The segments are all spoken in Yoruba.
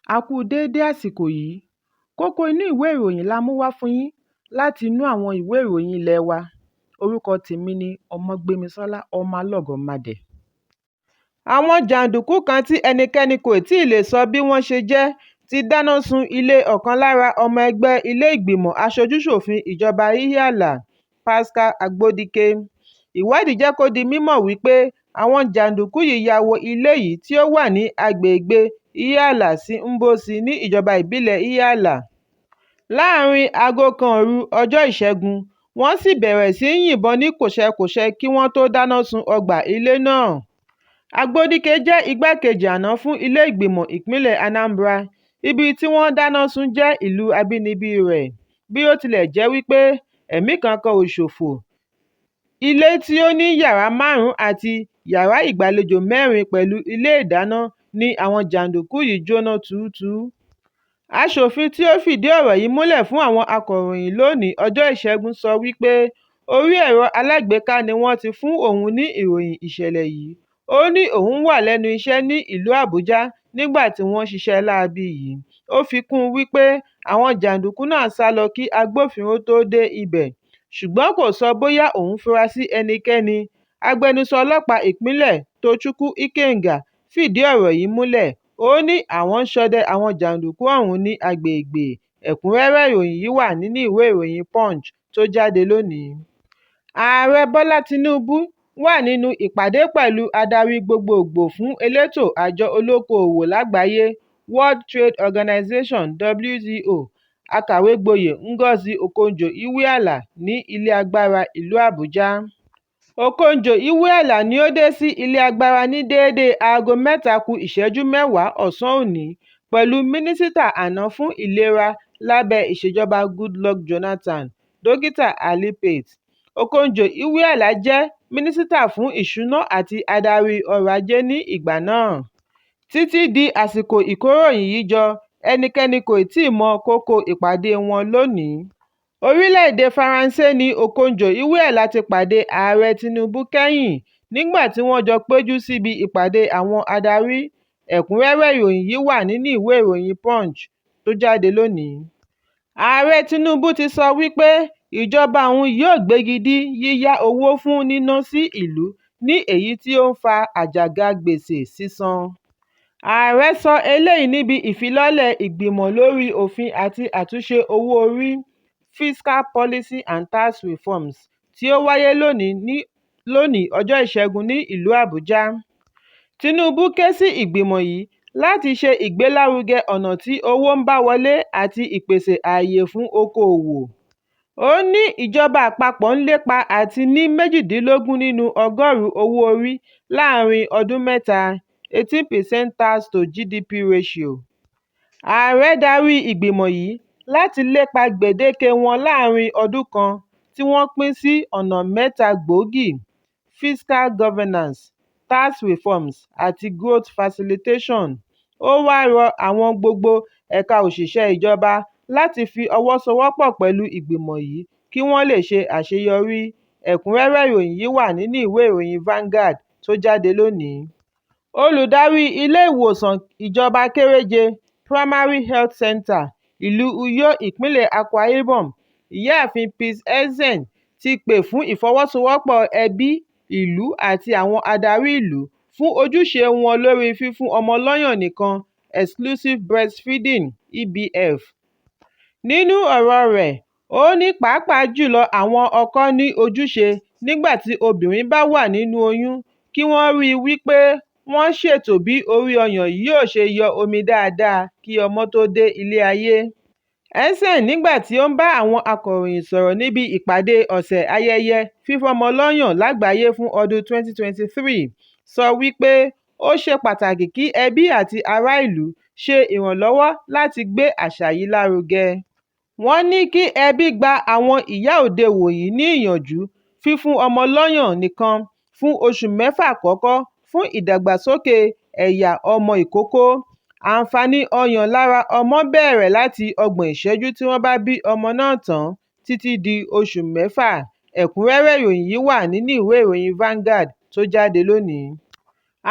A kú déédé àsìkò yìí. Kókó inú ìwé ìròyìn la mú wá fún yín láti inú àwọn ìwé ìròyìn ilé wa. Orúkọ tèmi ni Ọmọgbémisọ́lá ọmọ Alọ́gọ̀madẹ̀. Àwọn jàǹdùkú kan tí ẹnikẹ́ni kò tí ì lè sọ bí wọ́n ṣe jẹ́ ti dáná sun ilé ọ̀kan lára ọmọ ẹgbẹ́ ilé ìgbìmọ̀ aṣojú-ṣòfin ìjọba Ihiala, Pascal Agbodike. Ìwádìí jẹ́ kó di mímọ̀ wípé àwọn jàǹdùkú yìí ya wọ ilé yìí tí ó wà ní agbègbè Ihiala sí Mbosi ní ìjọba ìbílẹ̀ Ihiala. Láàárín aago kan òru ọjọ́ Ìṣẹ́gun, wọ́n sì bẹ̀rẹ̀ sí í yìnbọn ní kòṣẹkòṣẹ kí wọ́n tó dáná sun ọgbà ilé náà. Agbodike jẹ́ igbákejì àná fún ilé ìgbìmọ̀ ìpínlẹ̀ Anambra. Ibi tí wọ́n dáná sun jẹ́ ìlú abínibí rẹ̀. Bí ó tilẹ̀ jẹ́ wípé ẹ̀mí kankan ò ṣòfò. Ilé tí ó ní yàrá 5 àti yàrá ìgbàlejò 4 pẹ̀lú ilé ìdáná ni àwọn jàǹdùkú yìí jóná túútúú. Aṣòfin tí ó fìdí ọ̀rọ̀ yìí múlẹ̀ fún àwọn akọ̀ròyìn lónìí ọjọ́ Ìṣẹ́gun sọ wípé orí ẹ̀rọ alágbèéká ni wọ́n ti fún òun ní ìròyìn ìṣẹ̀lẹ̀ yìí. Ó ní òun wà lẹ́nu iṣẹ́ ní ìlú Àbújá nígbà tí wọ́n ṣiṣẹ́ láabi yìí. Ó fi kún un wípé àwọn jàǹdùkú náà sá lọ kí agbófinró tó dé ibẹ̀, ṣùgbọ́n kò sọ bóyá òun fura sí ẹnikẹ́ni. Agbẹnusọ ọlọ́pàá ìpínlẹ̀ Tochukwu Ikenga fìdí ọ̀rọ̀ yìí múlẹ̀. Ó ní àwọn ń ṣọdẹ àwọn jàǹdùkú ọ̀hún ní agbègbè. Ẹ̀kúnrẹ́rẹ́ ìròyìn yìí wà nínú ìwé ìròyìn Punch tó jáde lónìí. Ààrẹ Bọ́lá Tinubu wà nínú ìpàdé pẹ̀lú adarí gbogbogbò fún elétò àjọ olókoòwò lágbàáyé World Trade Organization WTO, akàwé gboyè Ngozi Okonjo-Iweala ní ilé agbára ìlú Àbújá. Okonjo-Iweala ni ó dé sí ilé agbára ní déédéé aago 7:10 ọ̀sán òní pẹ̀lú mínísítà àná fún ìlera lábẹ́ ìṣèjọba Goodluck Jonathan, Dókítà Ali Pate. Okonjo-Iweala jẹ́ mínísítà fún ìṣúná àti adarí ọrọ̀ ajé ní ìgbà náà. Títí di àsìkò ìkóròyìn yìí jọ, ẹnikẹ́ni kò tíì mọ kókó ìpàdé wọn lónìí. Orílẹ̀-èdè Faransé ni Okonjo-Iweala ti pàdé ààrẹ Tinubu kẹ́yìn nígbà tí wọ́n jọ péjú síbi ìpàdé àwọn adarí. Ẹ̀kúnrẹ́rẹ́ ìròyìn yìí wà nínú ìwé ìròyìn Punch tó jáde lónìí. Ààrẹ Tinubu ti sọ wípé ìjọba òun yóò gbégi dí yíyá owó fún níná sí ìlú ní èyí tí ó ń fa àjàgà gbèsè sísan. Ààrẹ sọ eléyìí níbi ìfilọ́lẹ̀ ìgbìmọ̀ lórí òfin àti àtúnṣe owó orí Fiscal Policy and Tax Reforms tí ó wáyé lónìí ọjọ́ Ìṣẹ́gun ní ìlú Àbújá. Tinubu ké sí ìgbìmọ̀ yìí láti ṣe ìgbélárugẹ ọ̀nà tí owó ń bá wọlé àti ìpèsè ààyè fún okòòwò. Ó ní ìjọba àpapọ̀ ń lépa àti ní 18 nínú 100 owó orí láàárín ọdún 3, 18% tax to GDP ratio. Ààrẹ darí ìgbìmọ̀ yìí láti lépa gbèdéke wọn láàárín ọdún kan tí wọ́n pín sí ọ̀nà 3 gbòógì: fiscal governance, tax reforms àti growth facilitation. Ó wá rọ àwọn gbogbo ẹ̀ka òṣìṣẹ́ ìjọba láti fi ọwọ́ sowọ́pọ̀ pẹ̀lú ìgbìmọ̀ yìí kí wọ́n lè ṣe àṣeyọrí. Ẹ̀kúnrẹ́rẹ́ ìròyìn yìí wà nínú ìwé ìròyìn Vanguard tó jáde lónìí. Olùdarí ilé ìwòsàn ìjọba kéréje Primary Health Center ìlú Uyo ìpínlẹ̀ Akwa Ibom, ìyáàfin Peace Ezen ti pè fún ìfọwọ́sowọ́pọ̀ ẹbí, ìlú àti àwọn adarí ìlú fún ojúṣe wọn lórí fífún ọmọ lọ́yàn nìkan exclusive breastfeeding (EBF). Nínú ọ̀rọ̀ rẹ̀, ó ní pàápàá jùlọ àwọn ọkọ ní ojúṣe nígbà tí obìnrin bá wà nínú oyún kí wọ́n rí i wípé wọ́n ṣètò bí orí ọyàn yóò ṣe yọ omi dáadáa kí ọmọ tó dé ilé ayé. Ezen nígbà tí ó ń bá àwọn akọ̀ròyìn sọ̀rọ̀ níbi ìpàdé ọ̀sẹ̀ ayẹyẹ fífọ́mọ lọ́yàn lágbàáyé fún ọdún 2023 sọ wípé ó ṣe pàtàkì kí ẹbí àti ará ìlú ṣe ìrànlọ́wọ́ láti gbé àṣà yìí lárugẹ. Wọ́n ní kí ẹbí gba àwọn ìyá òde ìwòyí ní ìyànjú fífún ọmọ lọ́yàn nìkan fún oṣù 6 àkọ́kọ́ fún ìdàgbàsókè ẹ̀yà ọmọ ìkókó. Àǹfààní ọyàn lára ọmọ bẹ̀rẹ̀ láti 30 ìṣẹ́jú tí wọ́n bá bí ọmọ náà tán títí di oṣù 6. Ẹ̀kúnrẹ́rẹ́ ìròyìn yìí wà nínú ìwé ìròyìn Vanguard tó jáde lónìí.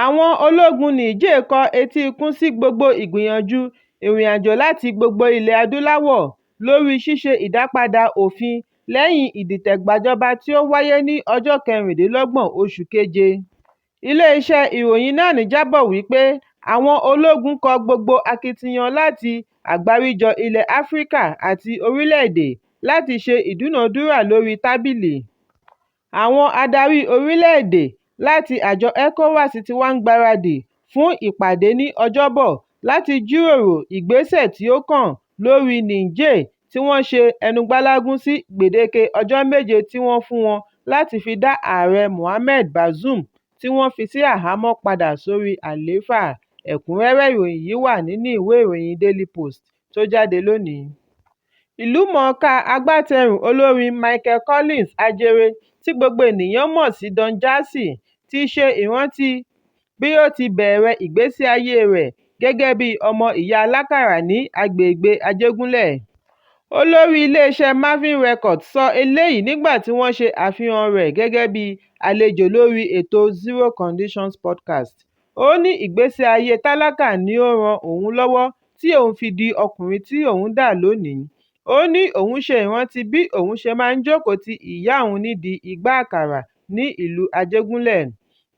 Àwọn ológun Niger kọ etí ikún sí gbogbo ìgbìyànjú ìrìnàjò láti gbogbo ilẹ̀ adúláwọ̀ lórí ṣíṣe ìdápadà òfin lẹ́yìn ìdìtẹ̀gbàjọba tí ó wáyé ní ọjọ́ 26 oṣù keje. Ilé-iṣẹ́ ìròyìn náà jábọ̀ wípé àwọn ológun kọ gbogbo akitiyan láti àgbáríjọ ilẹ̀ Áfíríkà àti orílẹ̀-èdè láti ṣe ìdúnàádúrà lórí tábìlì. Àwọn adarí orílẹ̀-èdè láti àjọ ECOWAS ti wá ń gbáradì fún ìpàdé ní Ọjọ́bọ̀ láti jíròrò ìgbésẹ̀ tí ó kàn lórí Niger tí wọ́n ṣe ẹnugbálágún sí gbèdéke ọjọ́ 7 tí wọ́n fún wọn láti fi dá Ààrẹ Mohamed Bazoum tí wọ́n fi sí àhámọ́ padà sórí àlééfà. Ẹ̀kúnrẹ́rẹ́ ìròyìn yìí wà nínú ìwé ìròyìn Daily Post tó jáde lónìí. Ìlúmọ̀ọ́ká agbátẹrù olórin Michael Collins Ajere tí gbogbo ènìyàn mọ̀ sí Don Jazzy ti ṣe ìrántí bí ó ti bẹ̀rẹ̀ ìgbésí ayé rẹ̀ gẹ́gẹ́ bí ọmọ ìyá alákàrà ní agbègbè Ajégúnlẹ̀. Olórí iléeṣẹ́ Marvin Records sọ eléyìí nígbà tí wọ́n ṣe àfihàn rẹ̀ gẹ́gẹ́ bí àlejò lórí ètò Zero Conditions podcast. Ó ní ìgbésí ayé tálákà ni ó ran òun lọ́wọ́ tí òun fi di ọkùnrin tí òun dà lónìí. Ó ní òun ṣe ìrántí bí òun ṣe máa ń jókòó ti ìyá òun nídìí igbá àkàrà ní ìlú Ajégúnlẹ̀.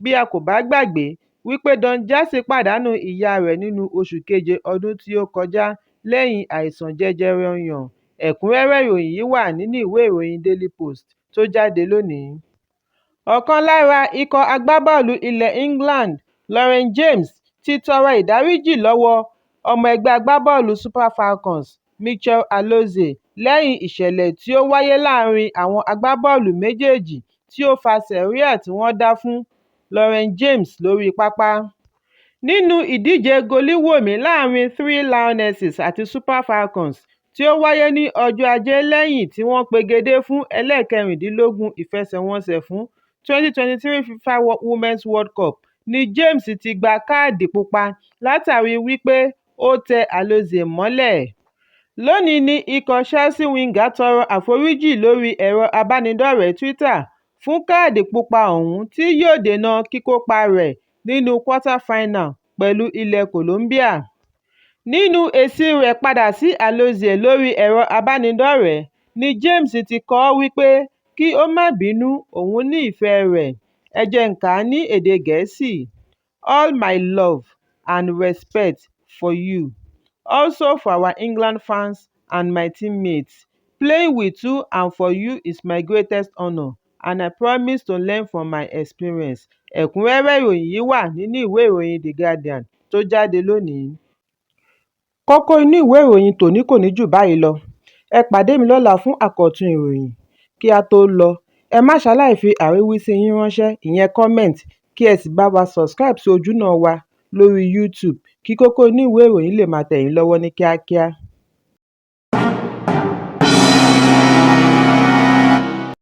Bí a kò bá gbàgbé wípé Don Jazzy pàdánù ìyá rẹ̀ nínú oṣù keje ọdún tí ó kọjá lẹ́yìn àìsàn jẹjẹrẹ ọyàn. Ẹ̀kúnrẹ́rẹ́ ìròyìn yìí wà nínú ìwé ìròyìn Daily Post tó jáde lónìí. Ọ̀kan lára ikọ̀ agbábọ́ọ̀lù ilẹ̀ England, Lauren James, ti tọrọ ìdáríjì lọ́wọ́ ọmọ ẹgbẹ́ agbábọ́ọ̀lù Super Falcons, Mikel Alozie, lẹ́yìn ìṣẹ̀lẹ̀ tí ó wáyé láàrin àwọn agbábọ́ọ̀lù méjèèjì tí ó fa sẹ̀ríà tí wọ́n dá fún Lauren James lórí pápá. Nínú ìdíje goliwomi láàrin Three Lionesses àti Super Falcons tí ó wáyé ní ọjọ́ Ajé lẹ́yìn tí wọ́n pegedé fún ẹlẹ́ẹ̀kẹrìndínlógún ìfẹsẹ̀wọnsẹ̀ fún 2023 FIFA Women's World Cup ni James ti gba káàdì pupa látàrí wípé ó tẹ Alozie mọ́lẹ̀. Lónìí ni ikọ̀ Chelsea winger tọrọ àforíjì lórí ẹ̀rọ abánidọ́rẹ̀ẹ́ Twitter fún káàdì pupa ọ̀hún tí yóò dènà kíkópa rẹ̀ nínú quarter-final pẹ̀lú ilẹ̀ Colombia. Nínú èsì rẹ̀ padà sí Alozie lórí ẹ̀rọ abánidọ́rẹ̀ẹ́ ni James ti kọ wípé kí ó má bínú, òun ní ìfẹ́ rẹ̀. Ẹ jẹ́ n kà á ní èdè Gẹ̀ẹ́sì. All my love and respect for you. Also for our England fans and my teammates. Playing with you and for you is my greatest honor and I promise to learn from my experience. Ẹ̀kúnrẹ́rẹ́ ìròyìn yìí wà nínú ìwé ìròyìn The Guardian tó jáde lónìí. Kókó inú ìwé ìròyìn tòní kò ní jù báyìí lọ. Ẹ pàdé mi lọ́la fún àkọ́tún ìròyìn. Kí a tó lọ, ẹ má ṣaláì fi àríwísí yín ránṣẹ́, ìyẹn comment, kí ẹ sì bá wa subscribe sí ojúnà wa lórí YouTube kí Kókó Inú Ìwé Ìròyìn lè máa tẹ̀ yín lọ́wọ́ ní kíákíá.